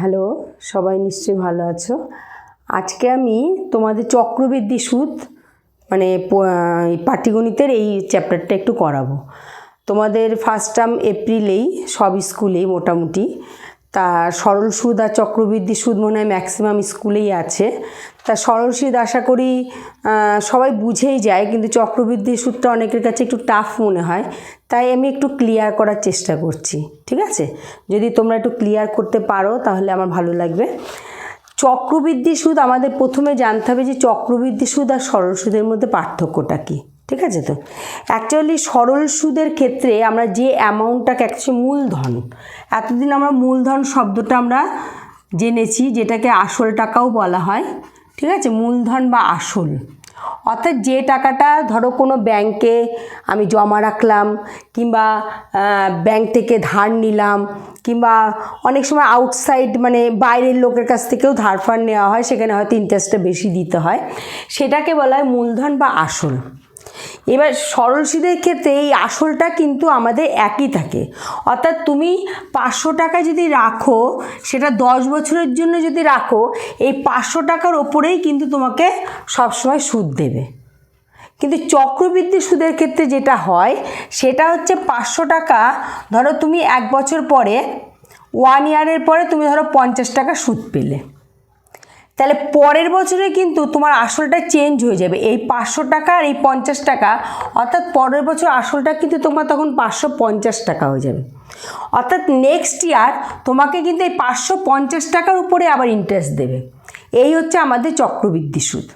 Hello, সবাই নিশ্চয়ই ভালো আছো। আজকে আমি তোমাদের চক্রবৃদ্ধি সুদ মানে পাটিগণিতের এই চ্যাপ্টারটা একটু করাবো। তোমাদের ফার্স্ট টার্ম এপ্রিলেই সব স্কুলেই মোটামুটি তা সরল সুদ আর চক্রবৃদ্ধি সুদ মনে হয় ম্যাক্সিমাম স্কুলেই আছে। তা সরল সুদ আশা করি সবাই বুঝেই যায়, কিন্তু চক্রবৃদ্ধি সুদটা অনেকের কাছে একটু টাফ মনে হয়, তাই আমি একটু ক্লিয়ার করার চেষ্টা করছি। ঠিক আছে, যদি তোমরা একটু ক্লিয়ার করতে পারো তাহলে আমার ভালো লাগবে। চক্রবৃদ্ধি সুদ আমাদের প্রথমে জানতে হবে যে চক্রবৃদ্ধি সুদ আর সরল সুদের মধ্যে পার্থক্যটা কী। ঠিক আছে, তো অ্যাকচুয়ালি সরল সুদের ক্ষেত্রে আমরা যে অ্যামাউন্টটাকে অ্যাকচুয়ালি মূলধন, এতদিন আমরা মূলধন শব্দটা আমরা জেনেছি, যেটাকে আসল টাকাও বলা হয়। ঠিক আছে, মূলধন বা আসল, অর্থাৎ যে টাকাটা ধরো কোনো ব্যাংকে আমি জমা রাখলাম, কিংবা ব্যাংক থেকে ধার নিলাম, কিংবা অনেক সময় আউটসাইড মানে বাইরের লোকের কাছ থেকেও ধার ফার নেওয়া হয়, সেখানে হয়তো ইন্টারেস্টটা বেশি দিতে হয়, সেটাকে বলা হয় মূলধন বা আসল। এবার সরল সুদের ক্ষেত্রে এই আসলটা কিন্তু আমাদের একই থাকে, অর্থাৎ তুমি 500 টাকা যদি রাখো, সেটা 10 বছরের জন্য যদি রাখো, এই 500 টাকার ওপরেই কিন্তু তোমাকে সবসময় সুদ দেবে। কিন্তু চক্রবৃদ্ধি সুদের ক্ষেত্রে যেটা হয় সেটা হচ্ছে 500 টাকা ধরো তুমি 1 বছর পরে 1 ইয়ারের পরে তুমি ধরো 50 টাকা সুদ পেলে, তাহলে পরের বছরে কিন্তু তোমার আসলটা চেঞ্জ হয়ে যাবে, এই 500 টাকা আর এই 50 টাকা, অর্থাৎ পরের বছর আসলটা কিন্তু তোমার তখন 550 টাকা হয়ে যাবে। অর্থাৎ নেক্সট ইয়ার তোমাকে কিন্তু এই 550 টাকার উপরে আবার ইন্টারেস্ট দেবে। এই হচ্ছে আমাদের চক্রবৃদ্ধি সুদ।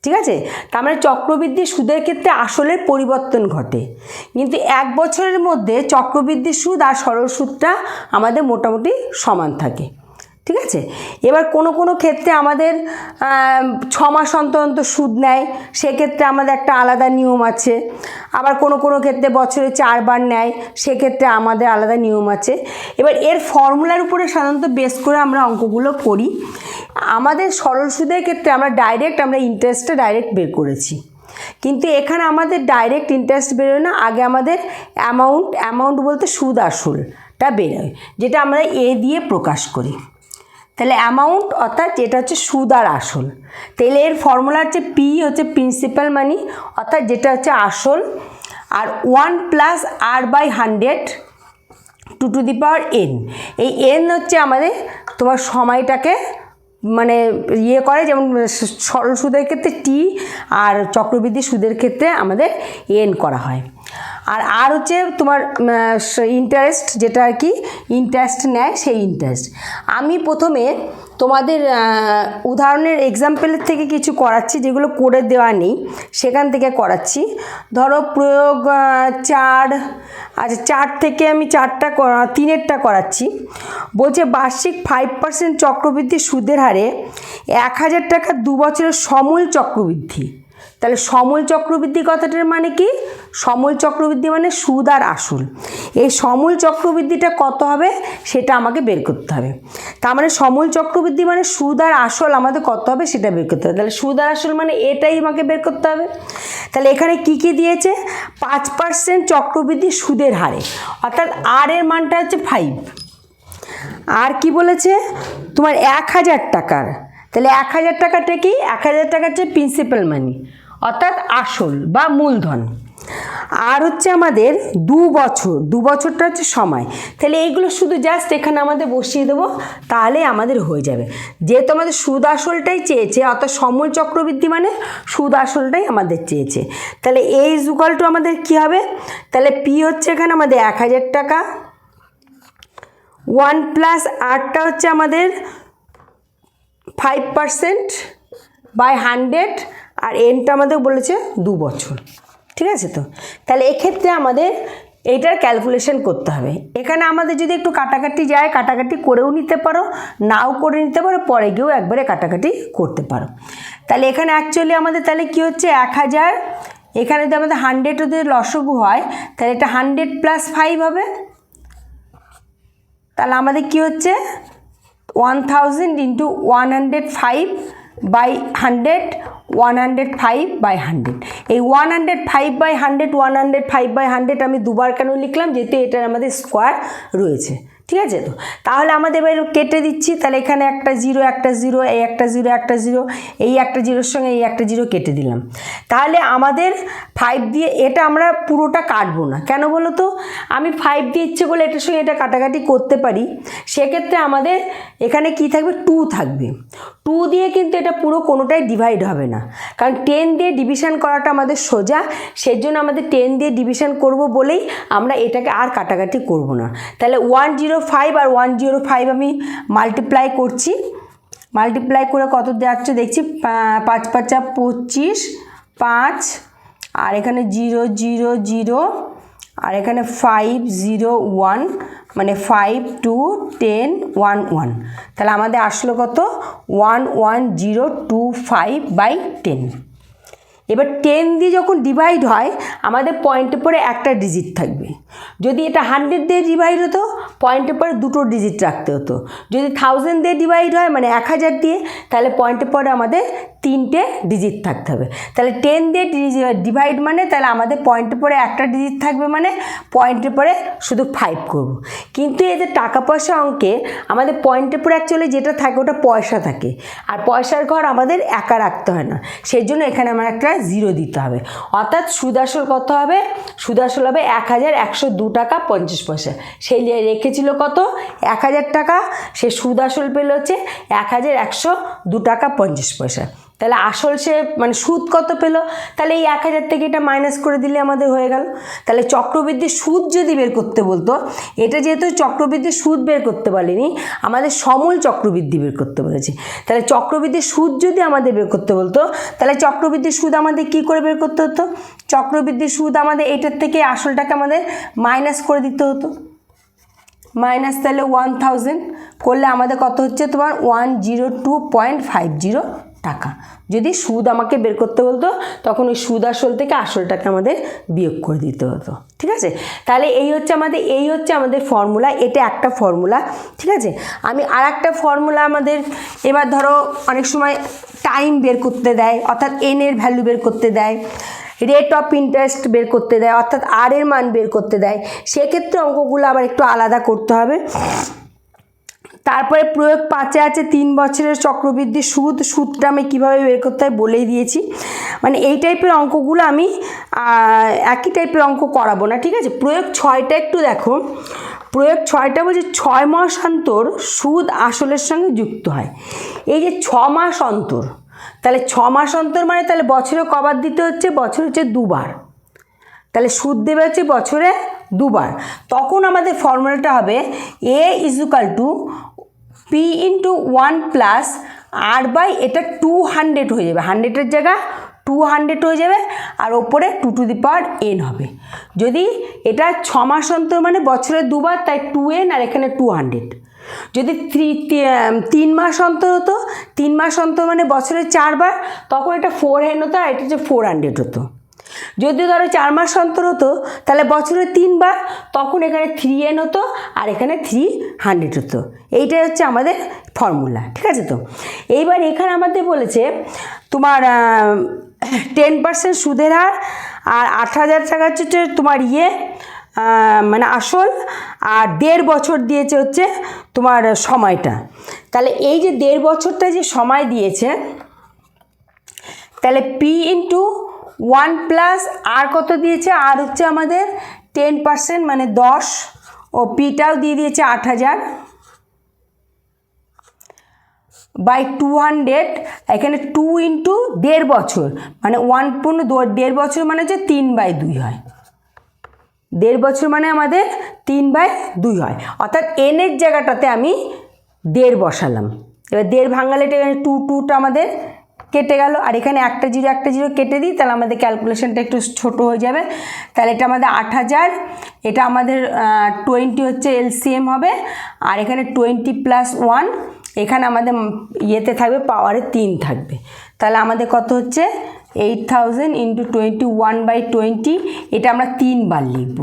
ঠিক আছে, তার মানে চক্রবৃদ্ধি সুদের ক্ষেত্রে আসলের পরিবর্তন ঘটে, কিন্তু 1 বছরের মধ্যে চক্রবৃদ্ধি সুদ আর সরল সুদটা আমাদের মোটামুটি সমান থাকে। ঠিক আছে, এবার কোনো কোনো ক্ষেত্রে আমাদের 6 মাস অন্তর অন্তর সুদ নেয়, সেক্ষেত্রে আমাদের একটা আলাদা নিয়ম আছে। আবার কোনো কোনো ক্ষেত্রে বছরে 4 বার নেয়, সেক্ষেত্রে আমাদের আলাদা নিয়ম আছে। এবার এর ফর্মুলার উপরে সাধারণত বেস করে আমরা অঙ্কগুলো করি। আমাদের সরল সুদের ক্ষেত্রে আমরা ইন্টারেস্টটা ডাইরেক্ট বের করেছি, কিন্তু এখানে আমাদের ডাইরেক্ট ইন্টারেস্ট বেরোয় না, আগে আমাদের অ্যামাউন্ট বলতে সুদ আসলটা বেরোয়, যেটা আমরা এ দিয়ে প্রকাশ করি। তাহলে অ্যামাউন্ট অর্থাৎ যেটা হচ্ছে সুদ আর আসল, তাহলে এর ফর্মুলা হচ্ছে পি হচ্ছে প্রিন্সিপাল মানি, অর্থাৎ যেটা হচ্ছে আসল, আর 1 plus r/100 to the power n। এই n হচ্ছে আমাদের তোমার সময়টাকে মানে করে, যেমন সরল সুদের ক্ষেত্রে টি আর চক্রবৃদ্ধি সুদের ক্ষেত্রে আমাদের n করা হয়। আর হচ্ছে তোমার ইন্টারেস্ট, যেটা আর কি ইন্টারেস্ট নেয় সেই ইন্টারেস্ট। আমি প্রথমে তোমাদের উদাহরণের এক্সাম্পলের থেকে কিছু করাচ্ছি, যেগুলো করে দেওয়া নেই সেখান থেকে করাচ্ছি। ধরো প্রয়োগ 4, আচ্ছা 4 থেকে আমি 3টা করাচ্ছি। বলছে বার্ষিক 5% চক্রবৃদ্ধি সুদের হারে 1000 টাকা 2 বছরের সমূল চক্রবৃদ্ধি। তাহলে সমূল চক্রবৃদ্ধি কথাটার মানে কি? সমূল চক্রবৃদ্ধি মানে সুদ আর আসল। এই সমূল চক্রবৃদ্ধিটা কত হবে সেটা আমাকে বের করতে হবে। তার মানে সমূল চক্রবৃদ্ধি মানে সুদ আর আসল আমাদের কত হবে সেটা বের করতে হবে। তাহলে সুদ আর আসল মানে এটাই আমাকে বের করতে হবে। তাহলে এখানে কি কি দিয়েছে? 5% চক্রবৃদ্ধি সুদের হারে, অর্থাৎ আর এর মানটা হচ্ছে 5। আর কি বলেছে? তোমার 1000 টাকার, তাহলে 1000 টাকাটা কি? 1000 টাকা হচ্ছে প্রিন্সিপাল মানি, অর্থাৎ আসল বা মূলধন। আর হচ্ছে আমাদের 2 বছর, 2 বছরটা হচ্ছে সময়। তাহলে এইগুলো শুধু জাস্ট এখানে আমাদের বসিয়ে দেবো, তাহলে আমাদের হয়ে যাবে। যেহেতু আমাদের সুদ আসলটাই চেয়েছে, অর্থাৎ সমূল চক্রবৃদ্ধি মানে সুদ আসলটাই আমাদের চেয়েছে, তাহলে এই ইকুয়াল টু আমাদের কি হবে? তাহলে পি হচ্ছে এখানে আমাদের 1000 টাকা, 1 প্লাস আরটা হচ্ছে আমাদের 5% বাই 100, আর এনটা আমাদের বলেছে 2 বছর। ঠিক আছে, তো তাহলে এক্ষেত্রে আমাদের এইটার ক্যালকুলেশন করতে হবে। এখানে আমাদের যদি একটু কাটাকাটি যায়, কাটাকাটি করেও নিতে পারো, নাও করে নিতে পারো, পরে গিয়েও একবারে কাটাকাটি করতে পারো। তাহলে এখানে অ্যাকচুয়ালি আমাদের তাহলে কি হচ্ছে 1000, এখানে যদি আমাদের 100 যদি লসগু হয়, তাহলে এটা 100 প্লাস 5 হবে। তাহলে আমাদের কি হচ্ছে 1000 ইন্টু 105 বাই 100, 105 বাই 100। এই 105 বাই 100, 105 বাই 100 আমি দুবার কেন লিখলাম? যেহেতু এটার আমাদের স্কোয়ার রয়েছে। ঠিক আছে? তো তাহলে আমাদের এবার কেটে দিচ্ছি, তাহলে এখানে একটা জিরো একটা জিরো, এই একটা জিরো একটা জিরো, এই একটা জিরোর সঙ্গে এই একটা জিরো কেটে দিলাম। তাহলে আমাদের 5 দিয়ে এটা আমরা পুরোটা কাটবো না, কেন বলো তো? আমি 5 দিয়ে ইচ্ছে করলে এটার সঙ্গে এটা কাটাকাটি করতে পারি, সেক্ষেত্রে আমাদের এখানে কি থাকবে, 2 থাকবে। 2 দিয়ে কিন্তু এটা পুরো কোনোটাই ডিভাইড হবে না, কারণ 10 দিয়ে ডিভিশন করাটা আমাদের সোজা, সেই জন্য আমাদের 10 দিয়ে ডিভিশন করব বলেই আমরা এটাকে আর কাটাকাটি করব না। তাহলে 105 আর 105 আমি মাল্টিপ্লাই করছি, মাল্টিপ্লাই করে কত যাচ্ছে দেখছি, 5 5 25, 5 আর এখানে 0 0 0 আর এখানে 5 0 1, মানে 5 2 10 1 1, তাহলে আমাদের আসলো কত, 11025/10। এবার 10 দিয়ে যখন ডিভাইড হয় আমাদের পয়েন্টের পরে একটা ডিজিট থাকবে। যদি এটা 100 দিয়ে ডিভাইড হতো পয়েন্টের পরে দুটো ডিজিট রাখতে হতো। যদি 1000 দিয়ে ডিভাইড হয় মানে 1000 দিয়ে, তাহলে পয়েন্টের পরে আমাদের 3টে ডিজিট থাকতে হবে। তাহলে 10 দিয়ে ডিভাইড মানে তাহলে আমাদের পয়েন্টের পরে একটা ডিজিট থাকবে, মানে পয়েন্টের পরে শুধু 5 করব। কিন্তু এদের টাকা পয়সা অঙ্কে আমাদের পয়েন্টের পরে অ্যাকচুয়ালি যেটা থাকে ওটা পয়সা থাকে, আর পয়সার ঘর আমাদের একা রাখতে হয় না, সেই জন্য এখানে আমার একটা 0 দিতে হবে। অর্থাৎ সুদ আসল কত হবে, সুদ আসল হবে 1102 টাকা 50 পয়সা। সেই রেখেছিল কত, 1000 টাকা, সে সুদ আসল পেল হচ্ছে 1102 টাকা 50 পয়সা। তাহলে আসল সে মানে সুদ কত পেল, তাহলে এই 1000 থেকে এটা মাইনাস করে দিলে আমাদের হয়ে গেল। তাহলে চক্রবৃদ্ধি সুদ যদি বের করতে বলতো, এটা যেহেতু চক্রবৃদ্ধি সুদ বের করতে বলেনি, আমাদের সমূল চক্রবৃদ্ধি বের করতে বলেছে। তাহলে চক্রবৃদ্ধি সুদ যদি আমাদের বের করতে বলতো, তাহলে চক্রবৃদ্ধি সুদ আমাদের কি করে বের করতে হতো, চক্রবৃদ্ধি সুদ আমাদের এইটার থেকে আসলটাকে আমাদের মাইনাস করে দিতে হতো। মাইনাস তাহলে 1000 করলে আমাদের কত হচ্ছে তোমার 102.50 টাকা। যদি সুদ আমাকে বের করতে বলতো তখন ওই সুদ আসল থেকে আসলটাকে আমাদের বিয়োগ করে দিতে হতো। ঠিক আছে, তাহলে এই হচ্ছে আমাদের ফর্মুলা, এটা একটা ফর্মুলা। ঠিক আছে, আমি আর একটা ফর্মুলা আমাদের এবার ধরো অনেক সময় টাইম বের করতে দেয়, অর্থাৎ এন এর ভ্যালু বের করতে দেয়, রেট অফ ইন্টারেস্ট বের করতে দেয়, অর্থাৎ আর এর মান বের করতে দেয়, সেক্ষেত্রে অঙ্কগুলো আবার একটু আলাদা করতে হবে। তারপরে প্রয়োগ 5-এ আছে 3 বছরের চক্রবৃদ্ধি সুদটা আমি কীভাবে বের করতে হয় বলেই দিয়েছি। মানে এই টাইপের অঙ্কগুলো আমি একই টাইপের অঙ্ক করাবো না। ঠিক আছে, প্রয়োগ 6টা একটু দেখো। প্রয়োগ 6টা বলছে 6 মাস অন্তর সুদ আসলের সঙ্গে যুক্ত হয়। এই যে 6 মাস অন্তর, তাহলে 6 মাস অন্তর মানে তাহলে বছরে কবার দিতে হচ্ছে, বছরে হচ্ছে 2 বার, তাহলে সুদ দেবে হচ্ছে বছরে 2 বার। তখন আমাদের ফর্মুলাটা হবে a = p × 1 + r বাই এটা 200 হয়ে যাবে, 100-এর জায়গা 200 হয়ে যাবে, আর ওপরে 2n হবে। যদি এটা 6 মাস অন্তর মানে বছরে 2 বার, তাই 2n আর এখানে 200। যদি 3 মাস অন্তর হতো, 3 মাস অন্তর মানে বছরে 4 বার, তখন এটা 4n হতো আর এটা হচ্ছে 400 হতো। যদি ধরো 4 মাস অন্তর হতো তাহলে বছরে 3 বার, তখন এখানে 3n হতো আর এখানে 300 হতো। এইটাই হচ্ছে আমাদের ফর্মুলা। ঠিক আছে, তো এইবার এখানে আমাদের বলেছে তোমার 10% সুদের হার আর 8000 টাকা হচ্ছে তোমার মানে আসল, আর 1.5 বছর দিয়েছে হচ্ছে তোমার সময়টা। তাহলে এই যে 1.5 বছরটা যে সময় দিয়েছে, তাহলে p × 1 + আর কত দিয়েছে, আর হচ্ছে আমাদের 10% মানে 10, ও পিটাও দিয়ে দিয়েছে 8000 বাই 200, এখানে 2 × 1.5 বছর মানে 1.5 বছর মানে হচ্ছে 3/2 হয়। 1.5 বছর মানে আমাদের 3/2 হয়, অর্থাৎ n এর জায়গাটাতে আমি 1.5 বসালাম। এবার 1.5 ভাঙালে এটা এখানে 2টা আমাদের কেটে গেল, আর এখানে একটা জিরো কেটে দিই, তাহলে আমাদের ক্যালকুলেশনটা একটু ছোট হয়ে যাবে। তাহলে এটা আমাদের 8000, এটা আমাদের 20 হচ্ছে এলসিএম হবে, আর এখানে 20 + 1, এখানে আমাদের ইয়েতে থাকবে পাওয়ারে 3 থাকবে। তাহলে আমাদের কত হচ্ছে 8000 × 21/20, এটা আমরা 3 বার লিখব,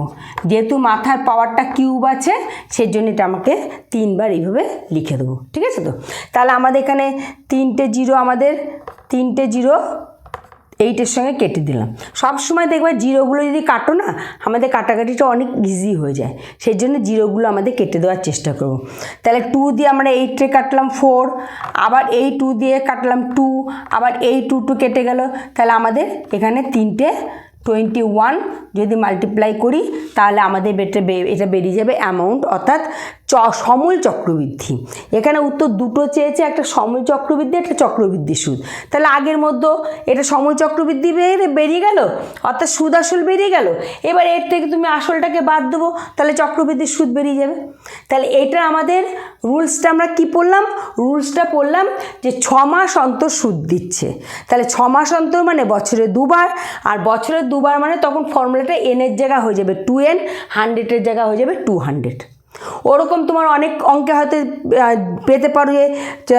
যেহেতু মাথার পাওয়ারটা কিউব আছে সেই জন্য এটা আমাকে 3 বার এইভাবে লিখে দেবো। ঠিক আছে, তো তাহলে আমাদের এখানে 3টে জিরো 8-এর সঙ্গে কেটে দিলাম। সব সময় দেখবে জিরোগুলো যদি কাটো না আমাদের কাটাকাটিটা অনেক ইজি হয়ে যায়, সেই জন্য জিরোগুলো আমাদের কেটে দেওয়ার চেষ্টা করব। তাহলে 2 দিয়ে আমরা 8-এ কাটলাম 4, আবার এই 2 দিয়ে কাটলাম 2, আবার এই 2 কেটে গেল। তাহলে আমাদের এখানে 3টে 21 যদি মাল্টিপ্লাই করি তাহলে আমাদের এটা বেরিয়ে যাবে অ্যামাউন্ট, অর্থাৎ সমূল চক্রবৃদ্ধি। এখানে উত্তর দুটো চেয়েছে, একটা সমূল চক্রবৃদ্ধি, একটা চক্রবৃদ্ধি সুদ। তাহলে আগের মধ্যে এটা সমূল চক্রবৃদ্ধি বেরিয়ে গেল, অর্থাৎ সুদ আসল বেরিয়ে গেল। এবার এর থেকে তুমি আসলটাকে বাদ দেবো, তাহলে চক্রবৃদ্ধির সুদ বেরিয়ে যাবে। তাহলে এটা আমাদের রুলসটা আমরা কি পড়লাম? রুলসটা পড়লাম যে 6 মাস অন্তর সুদ দিচ্ছে। তাহলে 6 মাস অন্তর মানে বছরে 2 বার, আর বছরে 2 বার মানে তখন ফর্মুলাটা এনের জায়গা হয়ে যাবে 2n, 100-এর জায়গা হয়ে যাবে 200। ওরকম তোমার অনেক অঙ্কে হয়তো পেতে পারো যে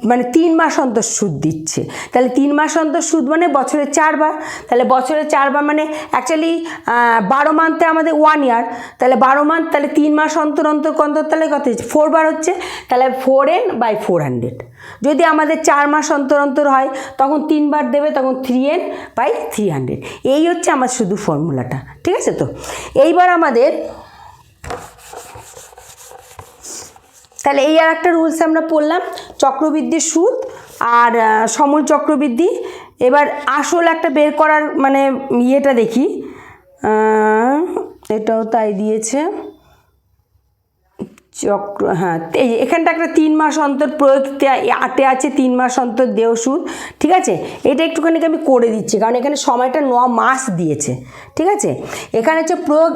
মানে 3 মাস অন্তর সুদ দিচ্ছে। তাহলে 3 মাস অন্তর সুদ মানে বছরে 4 বার। তাহলে বছরে 4 বার মানে অ্যাকচুয়ালি 12 মান্থে আমাদের 1 ইয়ার। তাহলে 12 মান্থ, তাহলে 3 মাস অন্তর অন্তর তাহলে কত হচ্ছে? 4 বার হচ্ছে। তাহলে 4n/400। যদি আমাদের 4 মাস অন্তর অন্তর হয় তখন 3 বার দেবে, তখন 3n/300। এই হচ্ছে আমার শুধু ফর্মুলাটা, ঠিক আছে? তো এইবার আমাদের তাহলে এই আর একটা রুলস আমরা পড়লাম, চক্রবৃদ্ধির সুদ আর সমূল চক্রবৃদ্ধি। এবার আসল একটা বের করার মানে ইয়েটা দেখি, এটাও তাই দিয়েছে চক্র। হ্যাঁ, এই এখানটা একটা 3 মাস অন্তর প্রয়োগতে আটে আছে, 3 মাস অন্তর দেহ সুদ, ঠিক আছে? এটা একটুখানি আমি করে দিচ্ছি কারণ এখানে সময়টা 9 মাস দিয়েছে, ঠিক আছে? এখানে হচ্ছে প্রয়োগ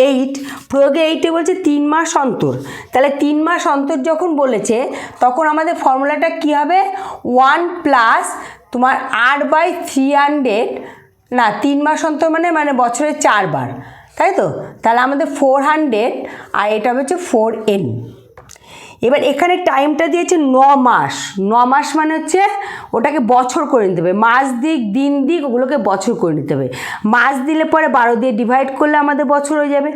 8, প্রয়োগে 8-এ বলছে 3 মাস অন্তর। তাহলে 3 মাস অন্তর যখন বলেছে তখন আমাদের ফর্মুলাটা কী হবে? 1 প্লাস তোমার 8/300, না 3 মাস অন্তর মানে বছরে 4 বার, তাই তো? তাহলে আমাদের 400 আর এটা হচ্ছে 4n। এবার এখানে টাইমটা দিয়েছে 9 মাস। 9 মাস মানে হচ্ছে ওটাকে বছর করে নিতে হবে, মাস দিক দিন দিক ওগুলোকে বছর করে নিতে হবে। মাস দিলে পরে 12 দিয়ে ডিভাইড করলে আমাদের বছর হয়ে যাবে,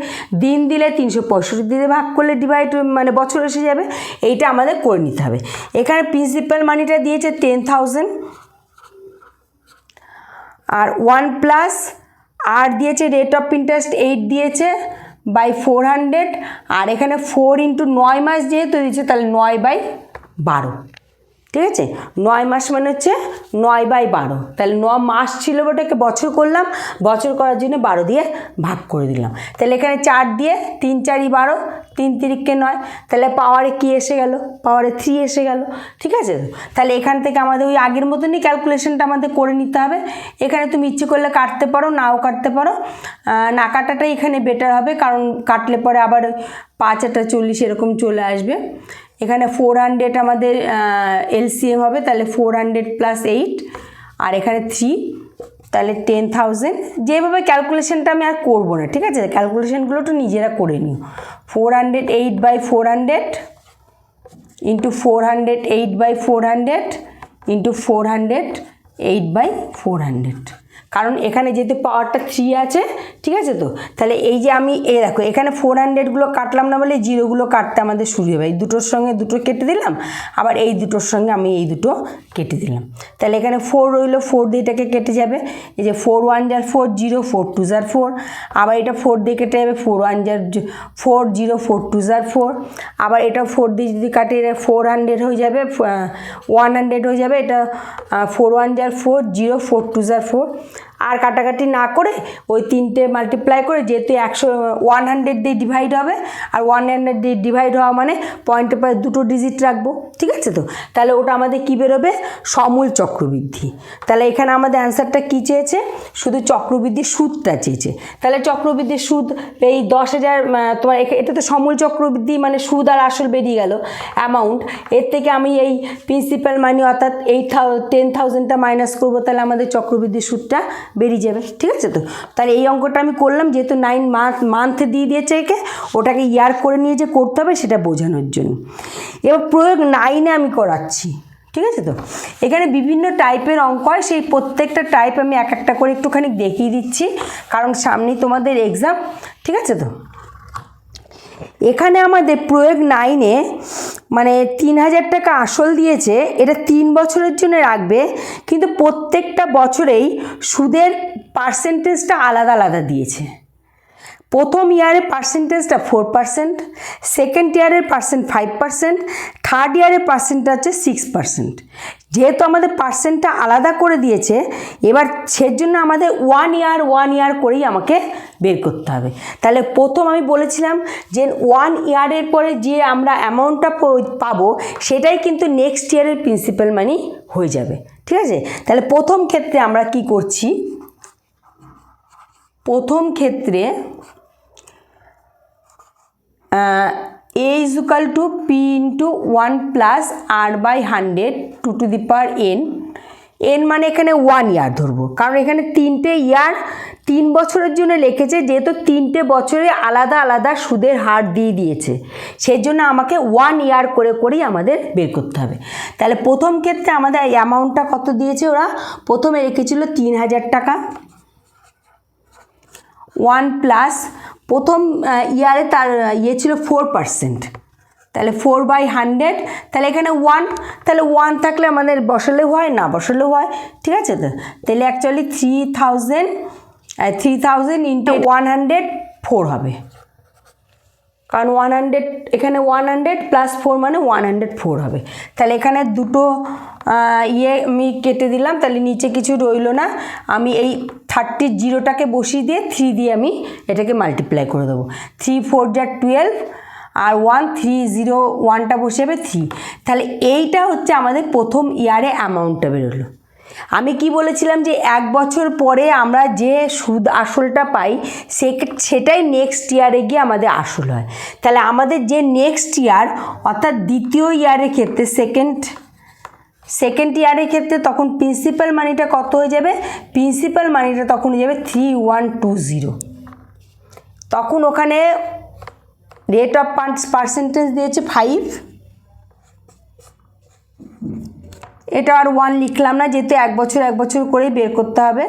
দিন দিলে 365 দিয়ে ভাগ করলে ডিভাইড মানে বছর এসে যাবে। এইটা আমাদের করে নিতে হবে। এখানে প্রিন্সিপাল মানিটা দিয়েছে 10,000 আর 1 প্লাস আর দিয়েছে রেট অফ ইন্টারেস্ট 8 দিয়েছে বাই 400, আর এখানে 4 × 9 মাস যেহেতু দিয়েছে তাহলে 9/12, ঠিক আছে? 9 মাস মানে হচ্ছে 9/12। তাহলে 9 মাস ছিল ওটাকে বছর করলাম, বছর করার জন্য 12 দিয়ে ভাগ করে দিলাম। তাহলে এখানে 4 দিয়ে 3 × 4 = 12, 3 × 3 = 9, তাহলে পাওয়ারে কি এসে গেল? পাওয়ারে 3 এসে গেল, ঠিক আছে? তাহলে এখান থেকে আমাদের ওই আগের মতনই ক্যালকুলেশনটা আমাদের করে নিতে হবে। এখানে তুমি ইচ্ছে করলে কাটতে পারো, নাও কাটতে পারো, না কাটাটাই এখানে বেটার হবে, কারণ কাটলে পরে আবার 5×8 = 40 এরকম চলে আসবে। এখানে 400 আমাদের এলসিএম হবে, তাহলে 400 + 8 আর এখানে 3, তাহলে 10,000। যেভাবে ক্যালকুলেশনটা আমি আর করবো না, ঠিক আছে? ক্যালকুলেশনগুলো তো নিজেরা করে নিও। 408/400 × 408/400 × 408/400, কারণ এখানে যেহেতু পাওয়ারটা 3 আছে, ঠিক আছে? তো তাহলে এই যে আমি দেখো এখানে 400গুলো কাটলাম না বলে জিরোগুলো কাটতে আমাদের শুরু হবে। এই দুটোর সঙ্গে দুটো কেটে দিলাম, আবার এই দুটোর সঙ্গে আমি এই দুটো কেটে দিলাম। তাহলে এখানে 4 রইলো, 4 দিয়ে এটাকে কেটে যাবে। এই যে 4 × 1 = 4, 0, 4 × 2 = 4, আবার এটা 4 দিয়ে কেটে যাবে, 4 × 1 = 4, 0, 4 × 2 = 4, আবার এটা 4 দিয়ে যদি কাটে এটা 400 হয়ে যাবে, 100 হয়ে যাবে। এটা 4 × 1 = 4, 0, 4 × 2 = 4। আর কাটাকাটি না করে ওই 3টে মাল্টিপ্লাই করে, যেহেতু 100 দিয়ে ডিভাইড হবে, আর 100 দিয়ে ডিভাইড হওয়া মানে পয়েন্টে পরে দুটো ডিজিট রাখবো, ঠিক আছে? তো তাহলে ওটা আমাদের কী বেরোবে? সমূল চক্রবৃদ্ধি। তাহলে এখানে আমাদের অ্যান্সারটা কী চেয়েছে? শুধু চক্রবৃদ্ধির সুদটা চেয়েছে। তাহলে চক্রবৃদ্ধির সুদ এই 10,000, তোমার এটা তো সমূল চক্রবৃদ্ধি মানে সুদ আর আসল বেরিয়ে গেল অ্যামাউন্ট। এর থেকে আমি এই প্রিন্সিপাল মানি অর্থাৎ 10,000টা মাইনাস করবো, তাহলে আমাদের চক্রবৃদ্ধির সুদটা বেরিয়ে যাবে, ঠিক আছে? তো তাহলে এই অঙ্কটা আমি করলাম, যেহেতু 9 মান্থ দিয়ে দিয়েছে একে, ওটাকে ইয়ার করে নিয়ে যে করতে হবে সেটা বোঝানোর জন্য। এবার প্রয়োগ 9-এ আমি করাচ্ছি, ঠিক আছে? তো এখানে বিভিন্ন টাইপের অঙ্ক হয়, সেই প্রত্যেকটা টাইপ আমি এক একটা করে একটুখানি দেখিয়ে দিচ্ছি, কারণ সামনেই তোমাদের এক্সাম, ঠিক আছে? তো এখানে আমাদের প্রয়োগ 9-এ মানে 3,000 টাকা আসল দিয়েছে, এটা 3 বছরের জন্য রাখবে, কিন্তু প্রত্যেকটা বছরেই সুদের পার্সেন্টেজটা আলাদা আলাদা দিয়েছে। প্রথম ইয়ারের পার্সেন্টেজটা 4%, সেকেন্ড ইয়ারের 5%, থার্ড ইয়ারের পার্সেন্টটা হচ্ছে 6%। যেহেতু আমাদের পার্সেন্টটা আলাদা করে দিয়েছে, এবার সেজন্য আমাদের 1 ইয়ার করেই আমাকে বের করতে হবে। তাহলে প্রথম আমি বলেছিলাম যে 1 ইয়ারের পরে যে আমরা অ্যামাউন্টটা পাবো সেটাই কিন্তু নেক্সট ইয়ারের প্রিন্সিপাল মানি হয়ে যাবে, ঠিক আছে? তাহলে প্রথম ক্ষেত্রে আমরা কি করছি, প্রথম ক্ষেত্রে a is equal to p into 1 plus r by 100 2 to the power n। n মানে এখানে 1 ইয়ার ধরবো, কারণ এখানে 3টে ইয়ার 3 বছরের জন্য লিখেছে, যেহেতু 3টে বছরে আলাদা আলাদা সুদের হার দিয়ে দিয়েছে, সেই জন্য আমাকে 1 ইয়ার করে করেই আমাদের বের করতে হবে। তাহলে প্রথম ক্ষেত্রে আমাদের অ্যামাউন্টটা কত দিয়েছে, ওরা প্রথমে রেখেছিল 3,000 টাকা। 1 প্লাস প্রথম ইয়ারে তার ছিল 4%, তাহলে 4/100, তাহলে এখানে 1, তাহলে 1 থাকলে আমাদের বসালেও হয়, না বসালেও হয়, ঠিক আছে? তো তাহলে অ্যাকচুয়ালি 3,000 ইন্টু 104 হবে, কারণ 100 এখানে 100 প্লাস 4 মানে 104 হবে। তাহলে এখানে দুটো আমি কেটে দিলাম, তাহলে নিচে কিছু রইল না। আমি এই 30টাকে বসিয়ে দিয়ে 3 দিয়ে আমি এটাকে মাল্টিপ্লাই করে দেবো। 3 4 যা 12 আর 1 3 0 1টা বসে যাবে 3। তাহলে এইটা হচ্ছে আমাদের প্রথম ইয়ারে অ্যামাউন্টটা বেরোলো। আমি কি বলেছিলাম যে 1 বছর পরে আমরা যে সুদ আসলটা পাই সেটাই নেক্সট ইয়ারে গিয়ে আমাদের আসল হয়। তাহলে আমাদের যে নেক্সট ইয়ার অর্থাৎ দ্বিতীয় ইয়ারের ক্ষেত্রে সেকেন্ড ইয়ারের ক্ষেত্রে তখন প্রিন্সিপাল মানিটা কত হয়ে যাবে, প্রিন্সিপাল মানিটা তখন হয়ে যাবে 3120। তখন ওখানে রেট অফ পার্সেন্টেজ দিয়েছে 5, এটা আর 1 লিখলাম না, যেহেতু 1 বছর করেই বের করতে হবে।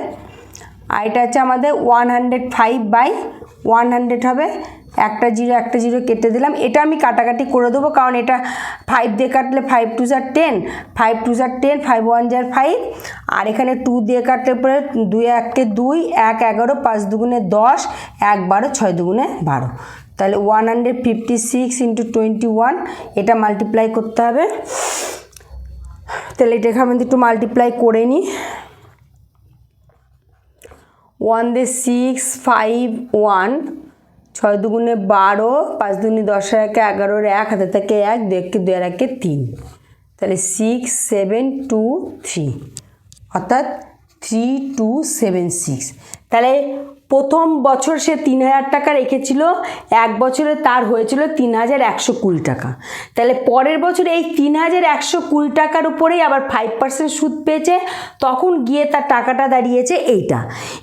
আর এটা হচ্ছে আমাদের 105/100 হবে, একটা জিরো কেটে দিলাম। এটা আমি কাটাকাটি করে দেবো, কারণ এটা 5 দিয়ে কাটলে 5 2 = 10, 5 2 = 10, 5 1 = 5, আর এখানে 2 দিয়ে কাটলে পরে 2 1 কে 2, 1 11, 5 2 = 10, 1 12, 6 2 = 12। তাহলে 156 × 21, এটা মাল্টিপ্লাই করতে হবে। তাহলে এটা এখানে একটু মাল্টিপ্লাই করে নিই। 1 দিয়ে 6 5 1, 6 2 = 12, 5 2 = 10, 1 11, 1 হাতে থেকে 1, 2 1 2 1 3, তাহলে 6 7 2 3, অর্থাৎ 3276। তাহলে প্রথম বছর সে 3,000 টাকা রেখেছিল, 1 বছরে তার হয়েছিল 3,120 টাকা। তাহলে পরের বছর এই 3,120 টাকার উপরেই আবার 5% সুদ পেয়েছে, তখন গিয়ে তার টাকাটা দাঁড়িয়েছে এইটা।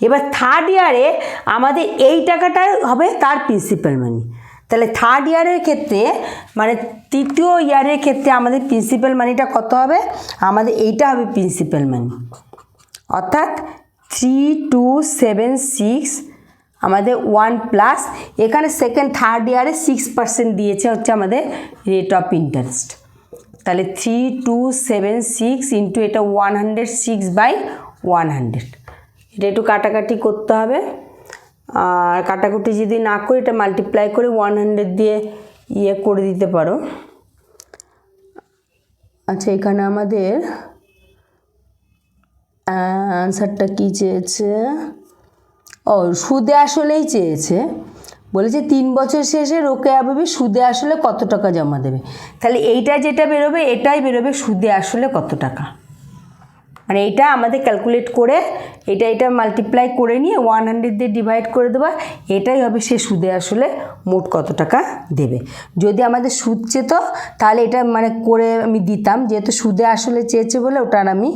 এবার থার্ড ইয়ারে আমাদের এই টাকাটাই হবে তার প্রিন্সিপাল মানি। তাহলে থার্ড ইয়ারের ক্ষেত্রে মানে তৃতীয় ইয়ারের ক্ষেত্রে আমাদের প্রিন্সিপাল মানিটা কত হবে, আমাদের এইটা হবে প্রিন্সিপাল মানি, অর্থাৎ 3276 আমাদের 1 প্লাস এখানে থার্ড ইয়ারে 6% দিয়েছে হচ্ছে আমাদের রেট অফ ইন্টারেস্ট। তাহলে 3276 ইন্টু এটা 106/100, এটা একটু কাটাকাটি করতে হবে। আর কাটাকুটি যদি না করি এটা মাল্টিপ্লাই করে 100 দিয়ে করে দিতে পারো। আচ্ছা, এখানে আমাদের আনসারটা কী চেয়েছে, সুদে আসলেই চেয়েছে, বলেছে 3 বছর শেষে রোকেয়া বিবি সুদে আসলে কত টাকা জমা দেবে। তাহলে এইটা যেটা বেরোবে এটাই বেরোবে সুদে আসলে কত টাকা, মানে এইটা আমাদের ক্যালকুলেট করে এটা মাল্টিপ্লাই করে নিয়ে 100 দিয়ে ডিভাইড করে দেওয়া, এটাই হবে সে সুদে আসলে মোট কত টাকা দেবে। যদি আমাদের সুদ চেত তাহলে এটা মানে করে আমি দিতাম, যেহেতু সুদে আসলে চেয়েছে বলে ওটা আর আমি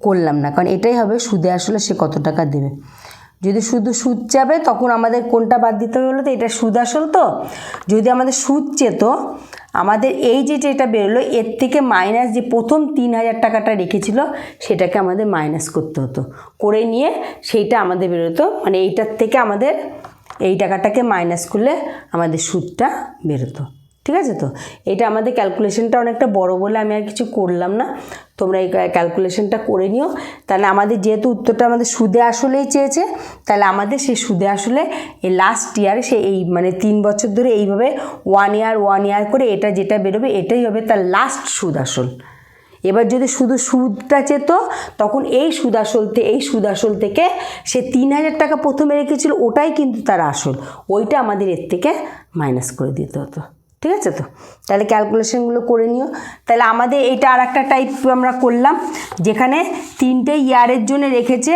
করলাম না, কারণ এটাই হবে সুদে আসলে সে কত টাকা দেবে। যদি শুধু সুদ চাবে তখন আমাদের কোনটা বাদ দিতে হবে বলো তো, এটা সুদ আসল তো। যদি আমাদের সুদ চেত আমাদের এই যেটা বেরোলো এর থেকে মাইনাস যে প্রথম 3,000 টাকাটা রেখেছিল সেটাকে আমাদের মাইনাস করতে হতো, করে নিয়ে সেইটা আমাদের বেরোতো, মানে এইটার থেকে আমাদের এই টাকাটাকে মাইনাস করলে আমাদের সুদটা বেরোতো। ঠিক আছে? তো এটা আমাদের ক্যালকুলেশনটা অনেকটা বড় বলে আমি আর কিছু করলাম না, তোমরা এই ক্যালকুলেশনটা করে নিও। তাহলে আমাদের যেহেতু উত্তরটা আমাদের সুদে আসলেই চেয়েছে, তাহলে আমাদের সেই সুদে আসলে এই লাস্ট ইয়ারে সে এই মানে 3 বছর ধরে এইভাবে 1 ইয়ার করে এটা যেটা বেরোবে এটাই হবে তার লাস্ট সুদ আসল। এবার যদি শুধু সুদটা চেত তখন এই সুদ আসল থেকে সে 3000 টাকা প্রথমে রেখেছিল ওটাই কিন্তু তার আসল, ওইটা আমাদের এর থেকে মাইনাস করে দিতে হতো। ঠিক আছে? তো তাহলে ক্যালকুলেশনগুলো করে নিও। তাহলে আমাদের এইটা আর একটা টাইপ আমরা করলাম, যেখানে 3টে ইয়ারের জন্য রেখেছে,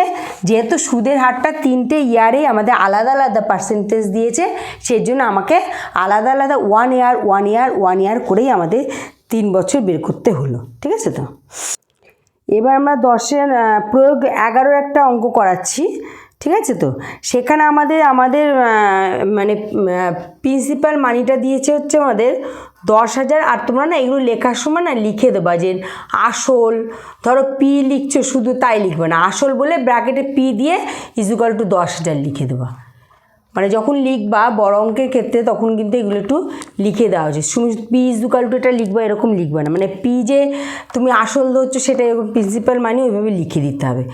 যেহেতু সুদের হারটা 3টে ইয়ারে আমাদের আলাদা আলাদা পার্সেন্টেজ দিয়েছে, সেই জন্য আমাকে আলাদা আলাদা 1 ইয়ার করেই আমাদের 3 বছর বের করতে হলো। ঠিক আছে? তো এবার আমরা 10-এর প্রয়োগ 11-র একটা অঙ্ক করাচ্ছি। ঠিক আছে? তো সেখানে আমাদের মানে প্রিন্সিপাল মানিটা দিয়েছে হচ্ছে আমাদের 10,000। আর তোমরা না এগুলো লেখার সময় না লিখে দেবা যে আসল, ধরো পি লিখছো শুধু তাই লিখবে না, আসল বলে ব্র্যাকেটে পি দিয়ে ইজুকাল টু 10,000 লিখে দেবা। মানে যখন লিখবা বড় অঙ্কের ক্ষেত্রে তখন কিন্তু এগুলো একটু লিখে দেওয়া উচিত। পি ইজুকাল টু এটা লিখবা এরকম লিখবা না, মানে পি যে তুমি আসল ধরছো সেটা এরকম প্রিন্সিপাল মানি ওইভাবে লিখে দিতে হবে।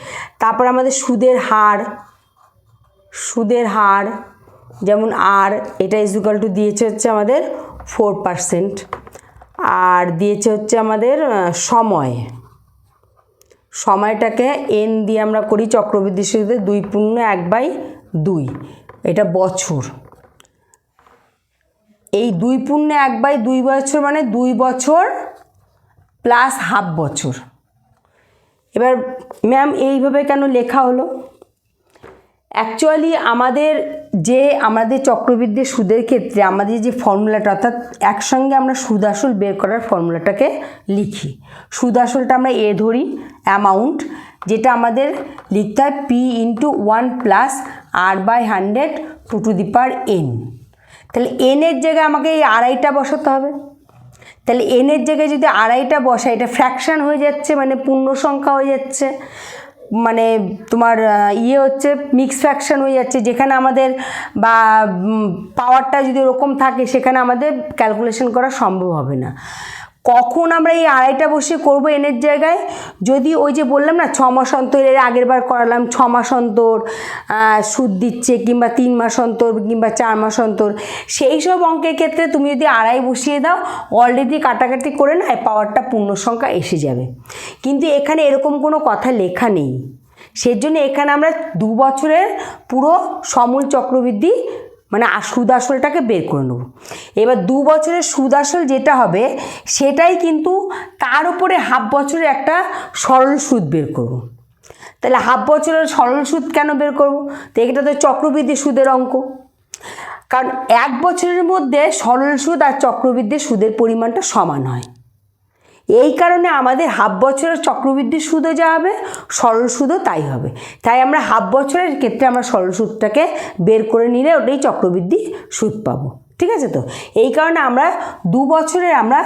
তারপর আমাদের সুদের হার যেমন আর এটা ইজুকাল টু দিয়েছে হচ্ছে আমাদের 4%, আর দিয়েছে হচ্ছে আমাদের সময়টাকে এন দিয়ে আমরা করি চক্রবৃদ্ধি সুদে 2/1/2, এটা বছর। এই 2/1/2 বছর মানে 2 বছর প্লাস হাফ বছর। এবার ম্যাম এইভাবে কেন লেখা হলো? অ্যাকচুয়ালি আমাদের চক্রবৃদ্ধি সুদের ক্ষেত্রে আমাদের যে ফর্মুলাটা, অর্থাৎ একসঙ্গে আমরা সুদ আসল বের করার ফর্মুলাটাকে লিখি। সুদ আসলটা আমরা এ ধরি অ্যামাউন্ট, যেটা আমাদের লিখতে হয় P into 1 plus r/100 to the power n। তাহলে এনের জায়গায় আমাকে এই আড়াইটা বসাতে হবে। তাহলে এনের জায়গায় যদি আড়াইটা বসাই এটা ফ্র্যাকশান হয়ে যাচ্ছে, মানে পূর্ণ সংখ্যা হয়ে যাচ্ছে, মানে তোমার হচ্ছে মিক্স ফ্র্যাকশন হয়ে যাচ্ছে, যেখানে আমাদের বা পাওয়ারটা যদি ওরকম থাকে সেখানে আমাদের ক্যালকুলেশন করা সম্ভব হবে না। কখন আমরা এই আড়াইটা বসে করবো এনের জায়গায়? যদি ওই যে বললাম না 6 মাস অন্তর, এর আগের বার করালাম 6 মাস অন্তর সুদ দিচ্ছে, কিংবা 3 মাস অন্তর, কিংবা 4 মাস অন্তর, সেই সব অঙ্কের ক্ষেত্রে তুমি যদি আড়াই বসিয়ে দাও অলরেডি কাটাকাটি করে না পাওয়ারটা পূর্ণ সংখ্যা এসে যাবে। কিন্তু এখানে এরকম কোনো কথা লেখা নেই, সেজন্য এখানে আমরা 2 বছরের পুরো সমূল চক্রবৃদ্ধি মানে সুদ আসলটাকে বের করে নেব। এবার 2 বছরের সুদ আসল যেটা হবে সেটাই কিন্তু তার উপরে হাফ বছরের একটা সরল সুদ বের করব। তাহলে হাফ বছরের সরল সুদ কেন বের করব? তো এটা তো চক্রবৃদ্ধি সুদের অঙ্ক, কারণ 1 বছরের মধ্যে সরল সুদ আর চক্রবৃদ্ধি সুদের পরিমাণটা সমান হয়। এই কারণে আমাদের হাফ বছরের চক্রবৃদ্ধি সুদও যা হবে সরল সুদও তাই হবে। তাই আমরা হাফ বছরের ক্ষেত্রে আমরা সরল সুদটাকে বের করে নিলে ওটাই চক্রবৃদ্ধি সুদ পাবো। ঠিক আছে? তো এই কারণে আমরা 2 বছরের আমরা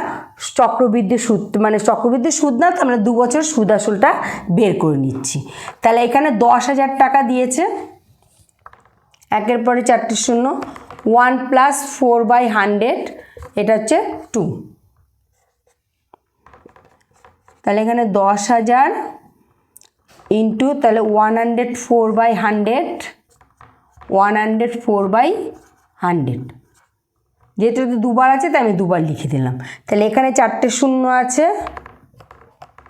চক্রবৃদ্ধি সুদ মানে চক্রবৃদ্ধি সুদ না, আমরা 2 বছরের সুদ আসলটা বের করে নিচ্ছি। তাহলে এখানে 10,000 টাকা দিয়েছে, একের পরে 4টে শূন্য, 1 প্লাস 4/100 এটা হচ্ছে 2। তাহলে এখানে 10,000 ইন্টু তাহলে 104/100 যেহেতু দুবার আছে তাই আমি দুবার লিখে দিলাম। তাহলে এখানে 4টে শূন্য আছে,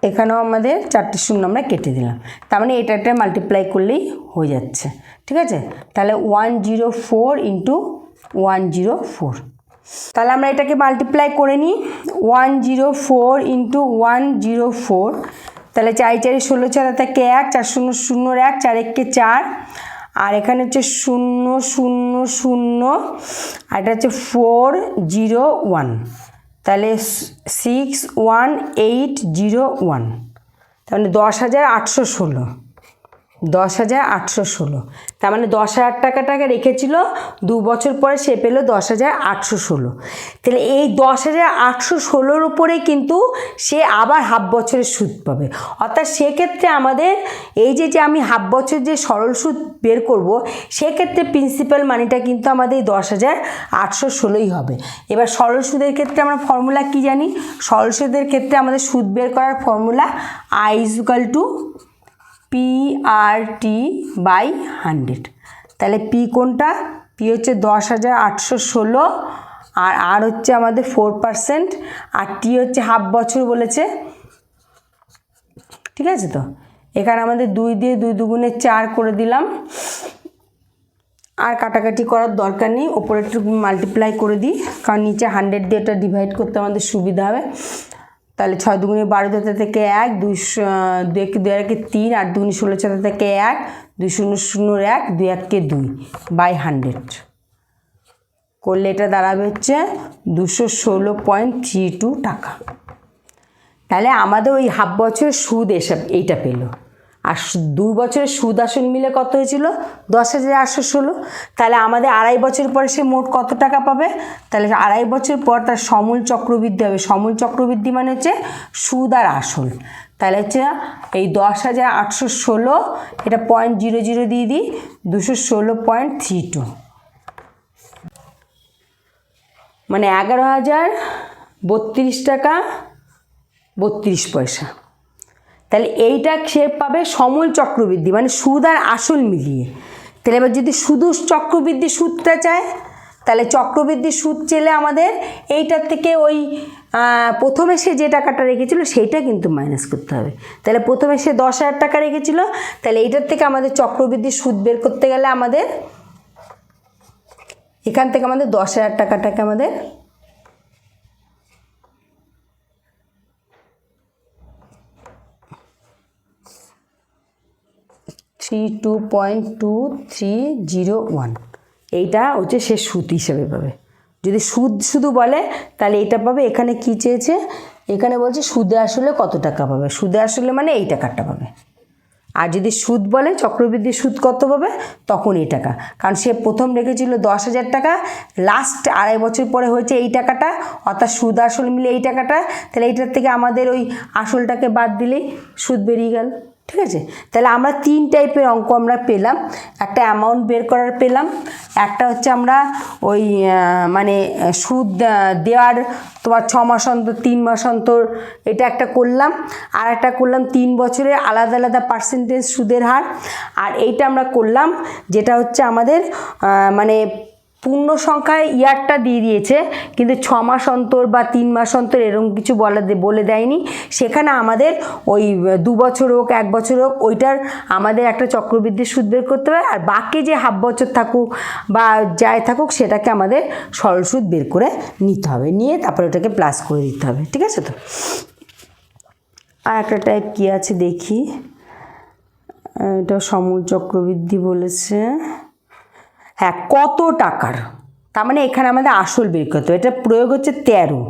এখানেও আমাদের 4টে শূন্য আমরা কেটে দিলাম, তার মানে এটা মাল্টিপ্লাই করলেই হয়ে যাচ্ছে। ঠিক আছে? তাহলে 104 ইন্টু 104, তাহলে আমরা এটাকে মাল্টিপ্লাই করে নিই। 104 ইন্টু 104, তাহলে 4 4 16 4 থেকে 1, 4 0 0 1, 4 1 4, আর এখানে হচ্ছে 0 0 0, আর এটা হচ্ছে 401, তাহলে 61801, তাহলে 10,816। 10,816, তার মানে 10,000 টাকাটাকে রেখেছিল, 2 বছর পরে সে পেল 10,816। তাহলে এই 10,816 উপরে কিন্তু সে আবার হাফ বছরের সুদ পাবে। অর্থাৎ সেক্ষেত্রে আমাদের এই যে আমি হাফ বছর যে সরল সুদ বের করব, সেক্ষেত্রে প্রিন্সিপাল মানিটা কিন্তু আমাদের 10,816ই হবে। এবার সরল সুদের ক্ষেত্রে আমরা ফর্মুলা কি জানি? সরল সুদের ক্ষেত্রে আমাদের সুদ বের করার ফর্মুলা I = PRT/100। তাহলে পি কোনটা? পি হচ্ছে 10,816, আর হচ্ছে আমাদের 4%, আর টি হচ্ছে হাফ বছর বলেছে। ঠিক আছে, তো এখানে আমাদের 2 দিয়ে 2 দুগুণে 4 করে দিলাম, আর কাটাকাটি করার দরকার নেই, ওপরে একটু মাল্টিপ্লাই করে দিই, কারণ নিচে 100 দিয়ে এটা ডিভাইড করতে আমাদের সুবিধা হবে। তাহলে 6 দুগুণে 12 থেকে 1, 2 2 1 3, 8 দুগুণে 16 থেকে 1, 2 0 0 1, 2 1 2/100 করলে এটা দাঁড়াবে হচ্ছে 216.32 টাকা। তাহলে আমাদের ওই হাফ বছরের সুদ এইটা পেল, আর 2 বছরের সুদ আসল মিলে কত হয়েছিল? 10,816। তাহলে আমাদের 2.5 বছর পরে সে মোট কত টাকা পাবে? তাহলে 2.5 বছর পর তার সমূল চক্রবৃদ্ধি হবে। সমূল চক্রবৃদ্ধি মানে হচ্ছে সুদ আর আসল। তাহলে হচ্ছে এই 10,816, এটা 0.00 দিয়ে দিই, 216.32, মানে 11,032 টাকা 32 পয়সা। তাহলে এইটা সে পাবে সমূল চক্রবৃদ্ধি, মানে সুদ আর আসল মিলিয়ে। তাহলে এবার যদি শুধু চক্রবৃদ্ধি সুদটা চায়, তাহলে চক্রবৃদ্ধি সুদ চেলে আমাদের এইটার থেকে ওই প্রথমে সে যে টাকাটা রেখেছিল সেইটা কিন্তু মাইনাস করতে হবে। তাহলে প্রথমে সে 10,000 টাকা রেখেছিল, তাহলে এইটার থেকে আমাদের চক্রবৃদ্ধি সুদ বের করতে গেলে আমাদের এখান থেকে আমাদের 10,000 টাকাটাকে আমাদের $32.2301, এইটা হচ্ছে সে সুদ হিসেবে পাবে। যদি সুদ শুধু বলে তাহলে এইটা পাবে। এখানে কি চেয়েছে? এখানে বলছে সুদে আসলে কত টাকা পাবে। সুদে আসলে মানে এই টাকাটা পাবে। আর যদি সুদ বলে চক্রবৃদ্ধি সুদ কত পাবে, তখন এই টাকা। কারণ সে প্রথম রেখেছিল 10,000 টাকা, লাস্ট 2.5 বছর পরে হয়েছে এই টাকাটা, অর্থাৎ সুদ আসল মিলে এই টাকাটা। তাহলে এইটার থেকে আমাদের ওই আসলটাকে বাদ দিলেই সুদ বেরিয়ে গেল। ঠিক আছে, তাহলে আমরা 3 টাইপের অঙ্ক আমরা পেলাম। একটা অ্যামাউন্ট বের করার পেলাম, একটা হচ্ছে আমরা ওই মানে সুদ দেওয়ার তোমার 6 মাস অন্তর 3 মাস অন্তর এটা একটা করলাম, আর একটা করলাম 3 বছরের আলাদা আলাদা পার্সেন্টেজ সুদের হার। আর এইটা আমরা করলাম যেটা হচ্ছে আমাদের মানে পূর্ণ সংখ্যায় ইয়ারটা দিয়ে দিয়েছে, কিন্তু 6 মাস অন্তর বা 3 মাস অন্তর এরকম কিছু বলে দেয়নি। সেখানে আমাদের ওই 2 বছর হোক 1 বছর হোক ওইটার আমাদের একটা চক্রবৃদ্ধি সুদ বের করতে হবে, আর বাকি যে হাফ বছর থাকুক বা যাই থাকুক সেটাকে আমাদের সরল সুদ বের করে নিতে হবে, নিয়ে তারপরে ওটাকে প্লাস করে দিতে হবে। ঠিক আছে, তো আর একটা টাইপ কী আছে দেখি, এটা সমূল চক্রবৃদ্ধি বলেছে। হ্যাঁ, কত টাকার, তার মানে এখানে আমাদের আসল বের করতে হবে। এটা প্রয়োগ হচ্ছে 13,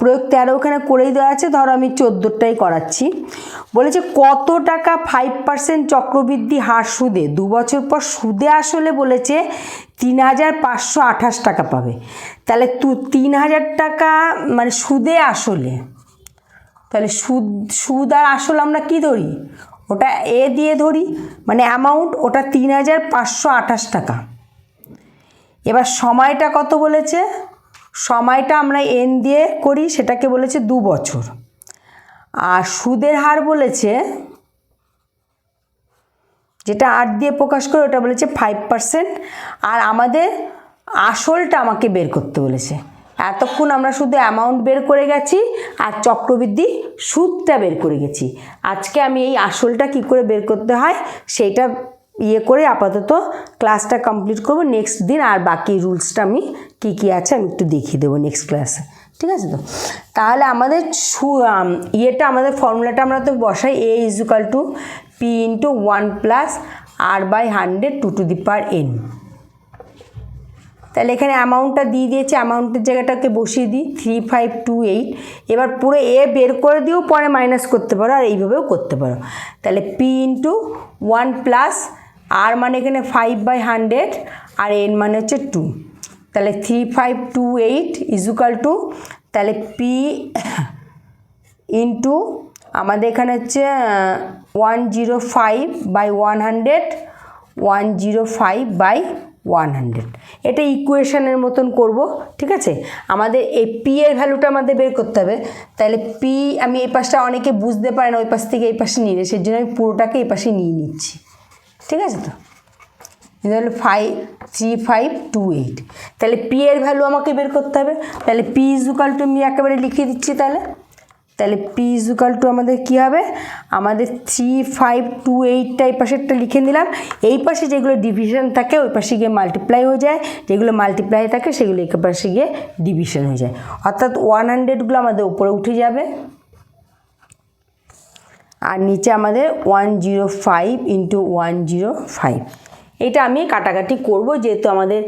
প্রয়োগ 13 ওখানে করেই দেওয়া আছে। ধরো আমি 14টাই করাচ্ছি। বলেছে কত টাকা 5% চক্রবৃদ্ধি হার সুদে 2 বছর পর সুদে আসলে বলেছে 3,528 টাকা পাবে। তাহলে 3,000 টাকা মানে সুদে আসলে, তাহলে সুদ আর আসল আমরা কি ধরি? ওটা এ দিয়ে ধরি, মানে অ্যামাউন্ট ওটা 3,528 টাকা। এবার সময়টা কত বলেছে? সময়টা আমরা এন দিয়ে করি, সেটাকে বলেছে 2 বছর। আর সুদের হার বলেছে, যেটা 8 দিয়ে প্রকাশ করে ওটা বলেছে 5%। আর আমাদের আসলটা আমাকে বের করতে বলেছে। এতক্ষণ আমরা শুধু অ্যামাউন্ট বের করে গেছি আর চক্রবৃদ্ধি সুদটা বের করে গেছি। আজকে আমি এই আসলটা কি করে বের করতে হয় সেইটা করে আপাতত ক্লাসটা কমপ্লিট করব। নেক্সট দিন আর বাকি রুলসটা আমি কি আছে আমি একটু দেখিয়ে দেবো নেক্সট ক্লাসে। ঠিক আছে, তো তাহলে আমাদের আমাদের ফর্মুলাটা আমরা তো বসাই, A = P × 1 + R/100 2 to the power n। তাহলে এখানে অ্যামাউন্টটা দিয়ে দিয়েছে, অ্যামাউন্টের জায়গাটাকে বসিয়ে দিই 3528। এবার পুরো এ বের করে দিয়েও পরে মাইনাস করতে পারো আর এইভাবেও করতে পারো। তাহলে পি ইন্টু 1 প্লাস আর মানে এখানে 5/100 আর এন মানে হচ্ছে 2। তাহলে 3528 ইজুকাল টু, তাহলে পি ইন্টু আমাদের এখানে হচ্ছে 105/100, 105/100। এটা ইকুয়েশনের মতন করব, ঠিক আছে। আমাদের এই পি এর ভ্যালুটা আমাদের বের করতে হবে। তাহলে পি আমি এই পাশটা অনেকে বুঝতে পারে না, ওই পাশ থেকে এই পাশে নিয়ে সেই জন্য আমি পুরোটাকে এই পাশে নিয়ে নিচ্ছি, ঠিক আছে। তো এটা হলো 3528। তাহলে পি এর ভ্যালু আমাকে বের করতে হবে। তাহলে পি ইজুকাল টু আমি একেবারে লিখে দিচ্ছি। তাহলে পি ইজুকাল টু আমাদের কী হবে, আমাদের 3528টা এই পাশেরটা লিখে নিলাম। এই পাশে যেগুলো ডিভিশন থাকে ওই পাশে গিয়ে মাল্টিপ্লাই হয়ে যায়, যেগুলো মাল্টিপ্লাই থাকে সেগুলো এই পাশে গিয়ে ডিভিশন হয়ে যায়, অর্থাৎ 100গুলো আমাদের উপরে উঠে যাবে আর নিচে আমাদের 105 ইন্টু 105। এটা আমি কাটাকাটি করব, যেহেতু আমাদের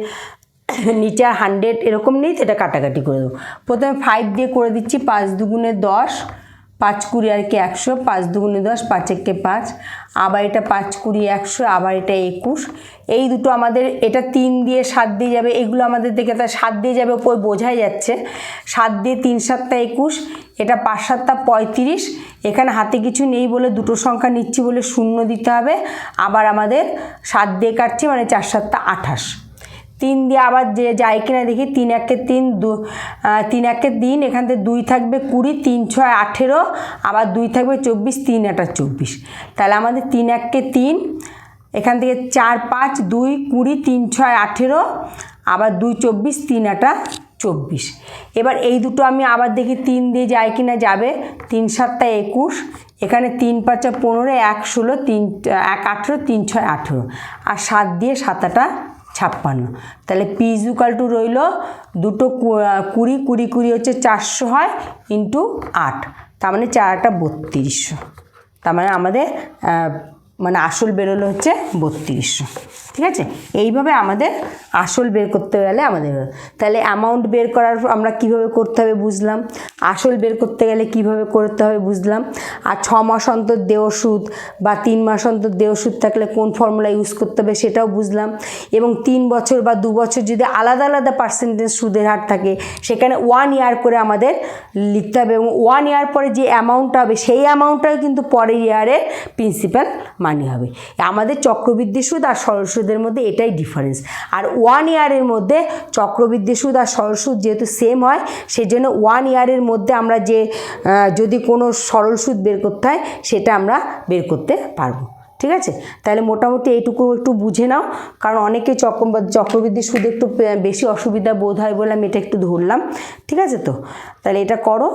নিচে 100 এরকম নেই, তো এটা কাটাকাটি করে দেবো। প্রথমে 5 দিয়ে করে দিচ্ছি, 5 দুগুণে 10, 5 20 আর কি 100, 5 দুগুণে 10, 5 একে 5, আবার এটা 5 20 100, আবার এটা 21। এই দুটো আমাদের, এটা 3 দিয়ে 7 দিয়ে যাবে, এগুলো আমাদের দেখে তা 7 দিয়ে যাবে ওপর বোঝাই যাচ্ছে। 7 দিয়ে 3 7 21, এটা 5 7 35। এখানে হাতে কিছু নেই বলে দুটো সংখ্যা নিচ্ছি বলে 0 দিতে হবে। আবার আমাদের 7 দিয়ে কাটছি মানে 4 7 28। 3 দিয়ে আবার যে যায় কিনা দেখি, 3 1 3, 3 1 3, এখান থেকে 2 থাকবে 20, 3 6 18, আবার 2 থাকবে 24, 3 8 24। তাহলে আমাদের 3 1 3, এখান থেকে 4 5 2 20, 3 6 18, আবার 2 24, 3 8 24। এবার এই দুটো আমি আবার দেখি 3 দিয়ে যায় কিনা, যাবে। 3 7 21, এখানে 3 5 15, 1 16, 3 1 18, 3 6 18, আর 7 দিয়ে 7 8 56। তাহলে পি ইজুকাল টু রইল দুটো 20 20 20 হচ্ছে 400 হয় ইন্টু 8, তার মানে 4 8 3200। তার মানে আমাদের মানে আসল বেরোলো হচ্ছে 3200, ঠিক আছে। এইভাবে আমাদের আসল বের করতে গেলে আমাদের, তাহলে অ্যামাউন্ট বের করার আমরা কিভাবে করতে হবে বুঝলাম, আসল বের করতে গেলে কিভাবে করতে হবে বুঝলাম। আর 6 মাস অন্তর দেয় সুদ বা 3 মাস অন্তর দেয় সুদ থাকলে কোন ফর্মুলা ইউজ করতে হবে সেটাও বুঝলাম। এবং 3 বছর বা 2 বছর যদি আলাদা আলাদা পার্সেন্টেজ সুদের হার থাকে সেখানে 1 ইয়ার করে আমাদের লিখতে হবে, এবং 1 ইয়ার পরে যে অ্যামাউন্টটা হবে সেই অ্যামাউন্টটাও কিন্তু পরের ইয়ারের প্রিন্সিপাল মানি হবে। আমাদের চক্রবৃদ্ধি সুদ আর সরল সুদের মধ্যে এটাই ডিফারেন্স। আর 1 ইয়ারের মধ্যে চক্রবৃদ্ধি সুদ আর সরল সুদ যেহেতু সেম হয়, সেই জন্য 1 ইয়ারের মধ্যে আমরা যে যদি কোনো সরল সুদ বের করতে হয় সেটা আমরা বের করতে পারবো, ঠিক আছে। তাহলে মোটামুটি এইটুকু একটু বুঝে নাও, কারণ অনেকে চক্রবৃদ্ধি সুদ একটু বেশি অসুবিধা বোধ হয় বলে আমি এটা একটু ধরলাম, ঠিক আছে। তো তাহলে এটা করো,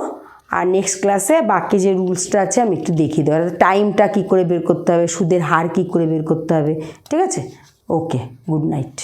আর নেক্সট ক্লাসে বাকি যে রুলসটা আছে আমি একটু দেখিয়ে দেবো, টাইমটা কী করে বের করতে হবে, সুদের হার কী করে বের করতে হবে, ঠিক আছে। ওকে, গুড নাইট।